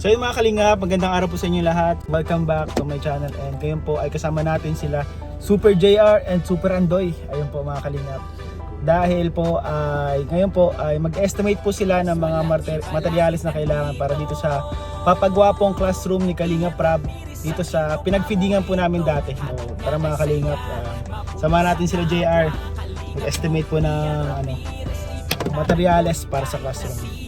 So yun mga kalingap, magandang araw po sa inyo lahat. Welcome back to my channel and ngayon po ay kasama natin sila Super JR and Super Andoy. Ayun po mga kalingap. Dahil po ay ngayon po ay mag-estimate po sila ng mga materyales na kailangan para dito sa papagwapong classroom ni Kalingap Prab dito sa pinagfeedingan po namin dati. So, para mga kalingap, sama natin sila JR. Mag-estimate po ng materyales para sa classroom.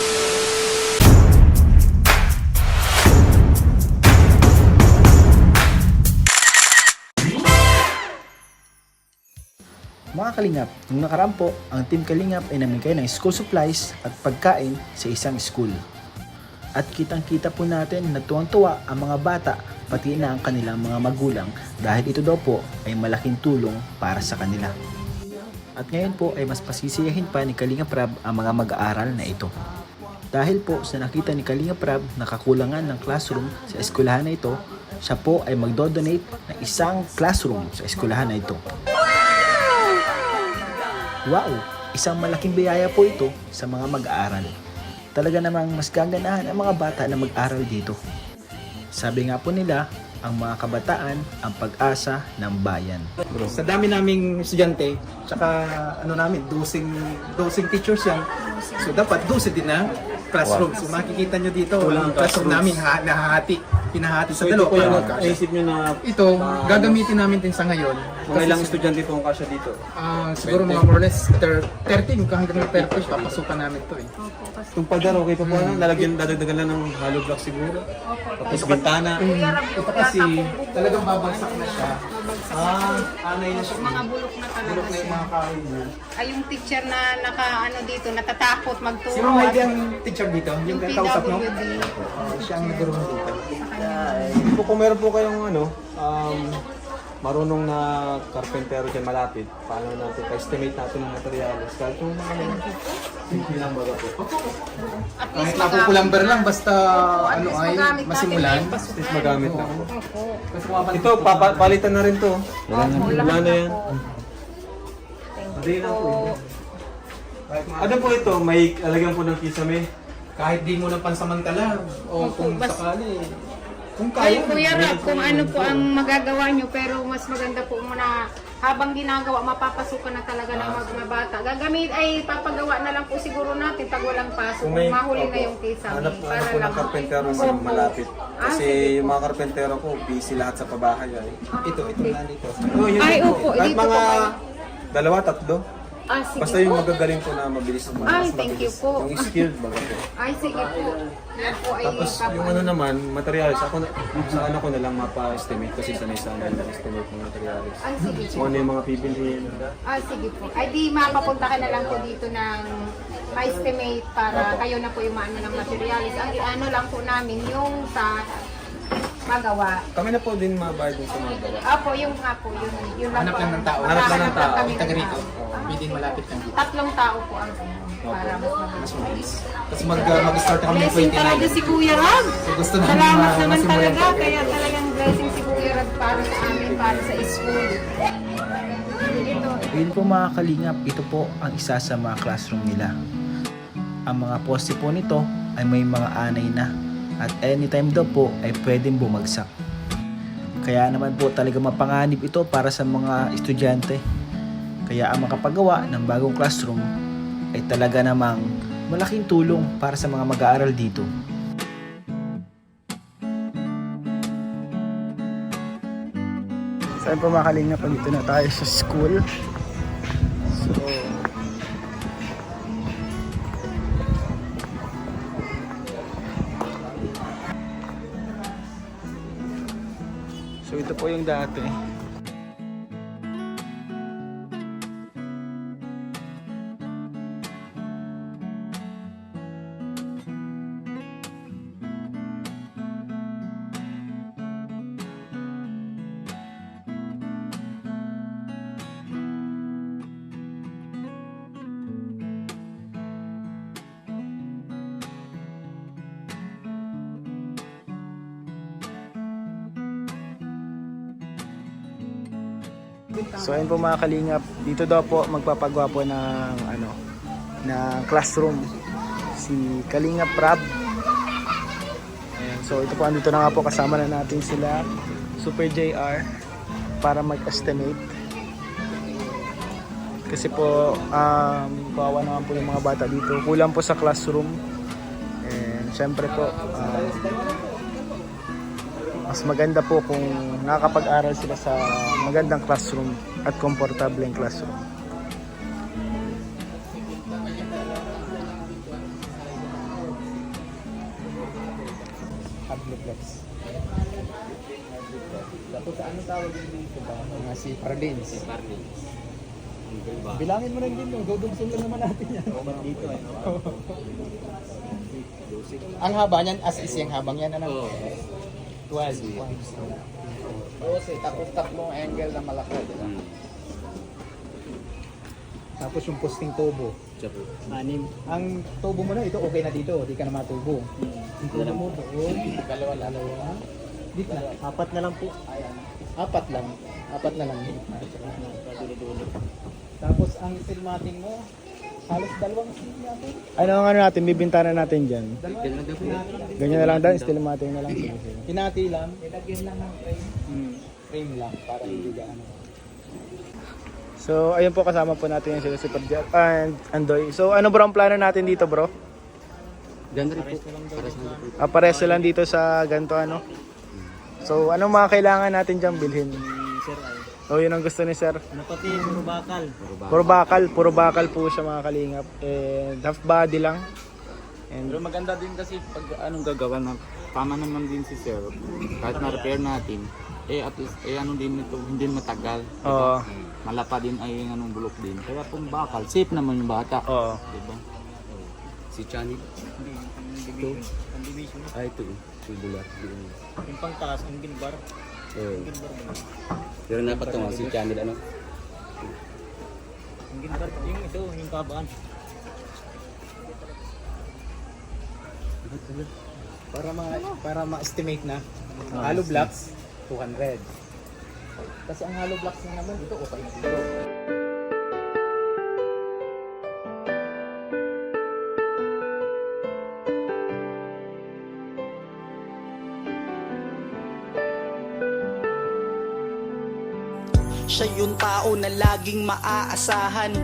Mga Kalingap, nung nakaraan po, ang Team Kalingap ay namigay ng school supplies at pagkain sa isang school. At kitang-kita po natin na tuwang-tuwa ang mga bata pati na ang kanilang mga magulang dahil ito daw po ay malaking tulong para sa kanila. At ngayon po ay mas pasisiyahin pa ni Kalingap Prab ang mga mag-aaral na ito. Dahil po sa nakita ni Kalingap Prab na kakulangan ng classroom sa eskwelahan na ito, siya po ay magdodonate ng isang classroom sa eskwelahan na ito. Wow! Isang malaking biyaya po ito sa mga mag-aaral. Talaga namang mas gaganahan ang mga bata na mag-aral dito. Sabi nga po nila, ang mga kabataan ang pag-asa ng bayan. Sa dami naming estudyante, tsaka dosing teachers yan. So dapat 12 din na classroom. So makikita nyo dito, ang classroom namin pinahati sa dalawa. Ito po yung naisip nyo na Ito, gagamitin namin din sa ngayon. kung ilang estudyante po ang kasya dito. Siguro mga more or less 13 hanggang 30 papasukan namin to eh. Itong pader, okay pa po lalagyan, dadagdagan lang ng hollow block siguro. Tapos bintana. Ito kasi talagang babagsak na siya. Anay na siya. Mga bulok na talaga Bulok na yung siya. mga kahoy niya. Ay, yung teacher na dito, natatakot magturo. Sino may ang teacher dito? Yung kausap mo? PWD. Siya ang nagkaroon dito. Kung meron po kayong marunong na karpentero dyan malapit, paano natin, pa-estimate natin ng materials. Kahit yung simple lang baga po. At Kahit least nakukulamber lang, basta at least magamit natin masimulan. na yung pasukan. At least magamit na po. Opo. Ito, palitan na rin to. Opo, Wala lahat na yan. po. Hindi na po. Kahit mga- Ano po ito? May alagyan po ng kisame. Kahit di mo na pansamantala, o Opo, kung bas- sakali. Kung Ay, kaya, Kuya Rap, kung ano po ang magagawa nyo, pero mas maganda po muna habang ginagawa, mapapasukan na talaga ng mga bata. Gagamit ay papagawa na lang po siguro natin pag walang pasok. Kung may- Mahuli na opo. yung kisame. Hanap po ng karpentero sa Opo. malapit. Kasi sige po. yung mga karpentero ko, busy lahat sa pabahay. ito nandito. Oh, yun Ay, din opo, Kahit dito mga po kayo. dalawa, tatlo. Sige Basta yung po. magagaling po na mabilis na Ay, thank you po. Yung skilled baga po. Ay, sige po. Yan po ay Tapos yung naman, materials, sa ano ko na lang mapa-estimate kasi sanay-sanay na estimate ng materials. Ay, sige po. Kung ano yung mga bibilhin. Sige po. Ay, di mapapunta ka na lang po dito ng ma-estimate para kayo na po yung maano ng materials. Ang ano lang po namin, yung sa magawa. Kami na po din mabayad dun sa mga gawa. Apo, yung nga po, yun lang Hanap po. lang ng tao. Hanap lang ng tao. kami Taga ng rito. tao. Pwede malapit kang dito. 3 tao po ang para mas mabilis. Tapos mag-start kami ng Blessing talaga 29. si Kuya Rab. So gusto namin Salamat naman masimulan talaga. to. Kaya talagang blessing si Kuya Rab para sa amin, para sa school. Ito. Yun po mga Kalingap, ito po ang isa sa mga classroom nila. Ang mga poste po nito ay may mga anay na at anytime daw po ay pwedeng bumagsak. Kaya naman po talaga mapanganib ito para sa mga estudyante. Kaya ang makapagawa ng bagong classroom ay talaga namang malaking tulong para sa mga mag-aaral dito. Saan po mga Kalingap, dito na tayo sa school. So ito po yung dati. So ayun po mga Kalingap, dito daw po magpapagawa po ng ng classroom si Kalingap Prab. Ayan. So ito po, andito na nga po, kasama na natin sila Super JR para mag-estimate. Kasi po, kawawa naman po yung mga bata dito. Kulang po sa classroom. And syempre po, mas maganda po kung nakakapag-aral sila sa magandang classroom at komportableng classroom. Habloplex. Tapos ano tawag dito ba? Mga si Parlins. Bilangin mo rin din, dudugsun lang naman natin yan. Dito eh. Ang haba niyan, as is yung habang yan, ano? 12 points. Tapos tatlong angle na malaki. Tapos yung posting tubo. 6. Ang tubo mo na, ito okay na dito, di ka na matubo. Yung tubo mo doon, dalawa. Dito na, 4 na lang po. 4 lang. 4 na lang. Tapos ang silmating mo, halos 2 silmating. Ano ang ano natin, bibintana natin dyan? Ganyan na lang daw, silmating na lang. Hinati lang. Ilagyan lang ng frame. Frame lang, para hindi gaano. So, ayun po, kasama po natin yung sila si Super and Andoy. So, ano bro ang plano natin dito, bro? Ganda rin po. Pares na lang dito sa ganito, ano? So, ano mga kailangan natin dyan bilhin? Sir, Oh, yun ang gusto ni Sir. ano pati puro bakal. Puro bakal po siya, mga kalingap. And half body lang. Pero And maganda din kasi pag anong gagawa na tama naman din si Sir, kahit na-repair natin, at least, ano din ito, hindi matagal. Oo. Malapa din ay yung anong bulok din. Kaya kung bakal, safe naman yung bata. Oo. Diba? Si Chani. Ito. Ay, ito. Tubular. yung pangtaas, ang ginbar. Pero napatungo si Chani, ano? Ang ginbar, yung ito, yung kabaan. Para ma-estimate na. Hollow blocks, 200. Kasi ang hollow blocks na naman dito, okay dito. Siya yung tao na laging maaasahan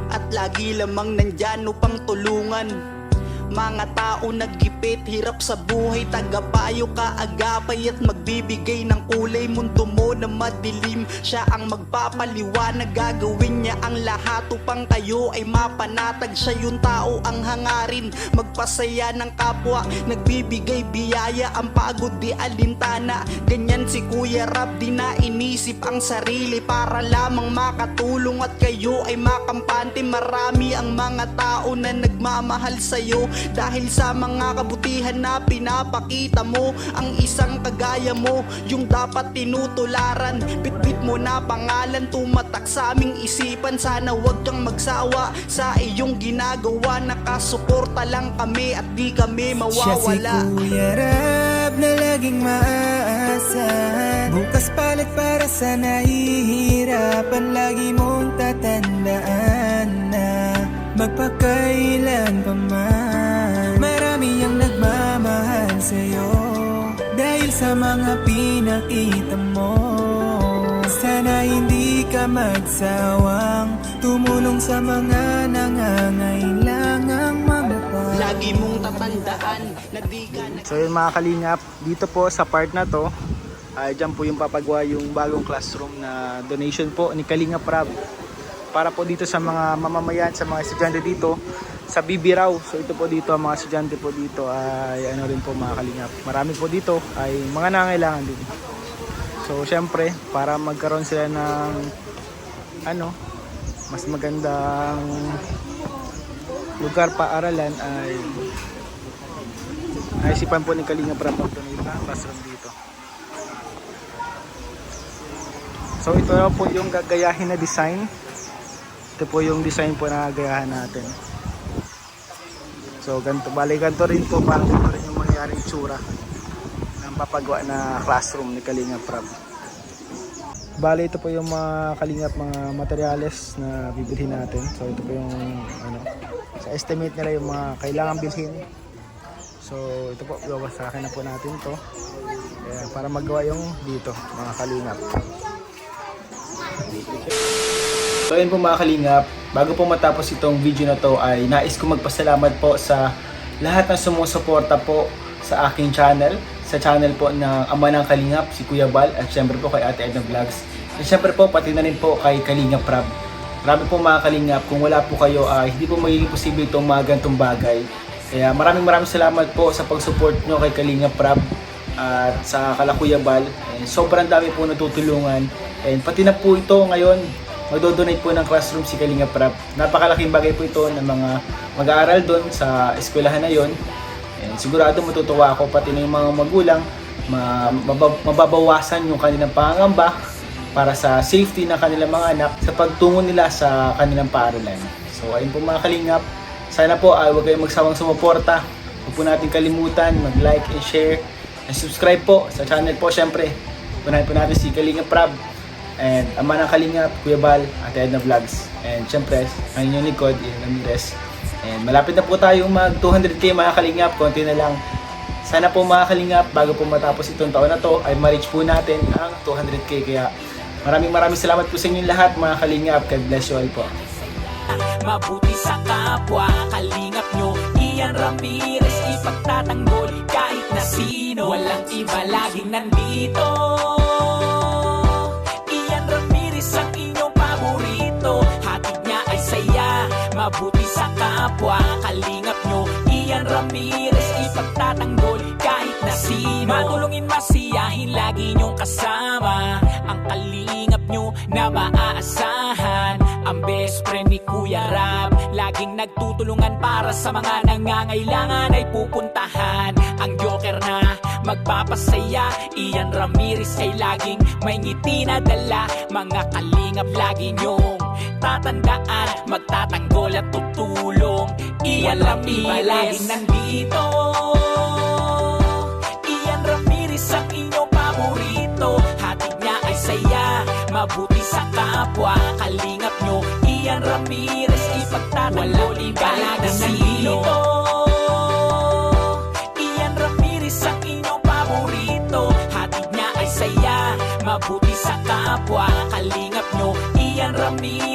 at lagi lamang nandyan upang tulungan. Mga tao naggipit, hirap sa buhay, tagapayo kaagapay at magbibigay ng kulay. Mundo mo na madilim, siya ang magpapaliwanag, gagawin niya ang lahat upang kayo ay mapanatag. Siya yung tao ang hangarin, magpasaya ng kapwa, nagbibigay biyaya, ang pagod di alintana. Ganyan si Kuya Rab, di na inisip ang sarili para lamang makatulong at kayo ay makampante. Marami ang mga tao na nagmamahal sa'yo dahil sa mga kabutihan na pinapakita mo. Ang isang kagaya mo, yung dapat tinutularan. Bitbit mo na pangalan, tumatak sa aming isipan. Sana wag kang magsawa sa iyong ginagawa. Nakasuporta lang kami at di kami mawawala. Siya si Kuya Rab na laging maaasahan. Bukas palit para sa nahihirapan. Lagi mong tatandaan na magpakailan pa man, marami ang nagmamahal sa'yo dahil sa mga pinakita mo. Sana hindi ka magsawang tumulong sa mga nangangailangang mababa. Lagi mong tatandaan na di ka na... So yun mga kalingap, dito po sa part na to, dyan po yung papagawa yung bagong classroom na donation po ni Kalingap Rab. Para po dito sa mga mamamayan, sa mga estudyante dito sa Bibiraw. So ito po dito, ang mga estudyante po dito ay ano rin po mga kalingap. Marami po dito ay mga nangangailangan din. So syempre, para magkaroon sila ng ano, mas magandang lugar paaralan ay naisipan po ni Kalingap Rab mag-donate ng classroom dito. So ito na po yung gagayahin na design. Ito po yung design po na gagayahan natin. So ganito, bali ganito rin po, parang ganito rin yung mangyaring tsura ng papagawa na classroom ni Kalingap Rab. Bali ito po yung mga Kalingap, mga materyales na bibilhin natin. So ito po yung ano, sa estimate nila yung mga kailangan bilhin. So ito po, babasakin na po natin to. Kaya para magawa yung dito, mga kalingap. So yun po mga kalingap, bago po matapos itong video na to ay nais ko magpasalamat po sa lahat ng sumusuporta po sa aking channel, sa channel po ng Ama ng Kalingap, si Kuya Bal, at syempre po kay Ate Edna Vlogs. At syempre po pati na rin po kay Kalingap Prab. Marami po mga kalingap, kung wala po kayo hindi po magiging posible itong mga ganitong bagay. Kaya maraming salamat po sa pag-support nyo kay Kalingap Prab at sa kala Kuya Bal. And sobrang dami po natutulungan. And pati na po ito ngayon, magdodonate po ng classroom si Kalingap Prab. Napakalaking bagay po ito ng mga mag-aaral doon sa eskwelahan na yon. And sigurado matutuwa ako, pati na yung mga magulang, mababawasan yung kanilang pangangamba para sa safety ng kanilang mga anak sa pagtungo nila sa kanilang paaralan. So ayun po mga kalingap, sana po huwag kayong magsawang sumuporta. Huwag po natin kalimutan mag-like and share and subscribe po sa channel po. Syempre, punahin po natin si Kalingap Prab and Ama ng Kalingap, Kuya Bal, Ate Edna Vlogs. And syempre, ang inyong likod, Ian Ramirez. And malapit na po tayong mag 200k mga kalingap, konti na lang. Sana po mga kalingap, bago po matapos itong taon na to, ay ma-reach po natin ang 200k. Kaya maraming salamat po sa inyong lahat mga kalingap. God bless you all po. Mabuti sa kapwa, kalingap nyo Ian Ramirez, ipagtatanggol kahit na sino. Walang iba, laging nandito. Ian Ramirez ang inyong paborito, hatid niya ay saya. Mabuti sa kapwa, kalingap nyo Ian Ramirez, ipagtatanggol kahit na sino. Matulungin, masiyahin, lagi nyong kasama ang kalingap nyo na maaasahan. Ang best friend ni Kuya Rab, laging nagtutulungan para sa mga nangangailangan ay pupuntahan. Ang joker na magpapasaya, Ian Ramirez ay laging may ngiti na dala. Mga kalingap, lagi nyong tatandaan, magtatanggol at tutulong. Ian Ramirez, laging nandito. Ian Ramirez ang inyong paborito, hatid niya ay saya. Mabuti sa kapwa, kalingap nyo Ian Ramirez, ipagtatanggol kahit na sino. Ian Ramirez ang inyong paborito, hatid niya ay saya. Mabuti sa kapwa, kalingap nyo Ian Ramirez,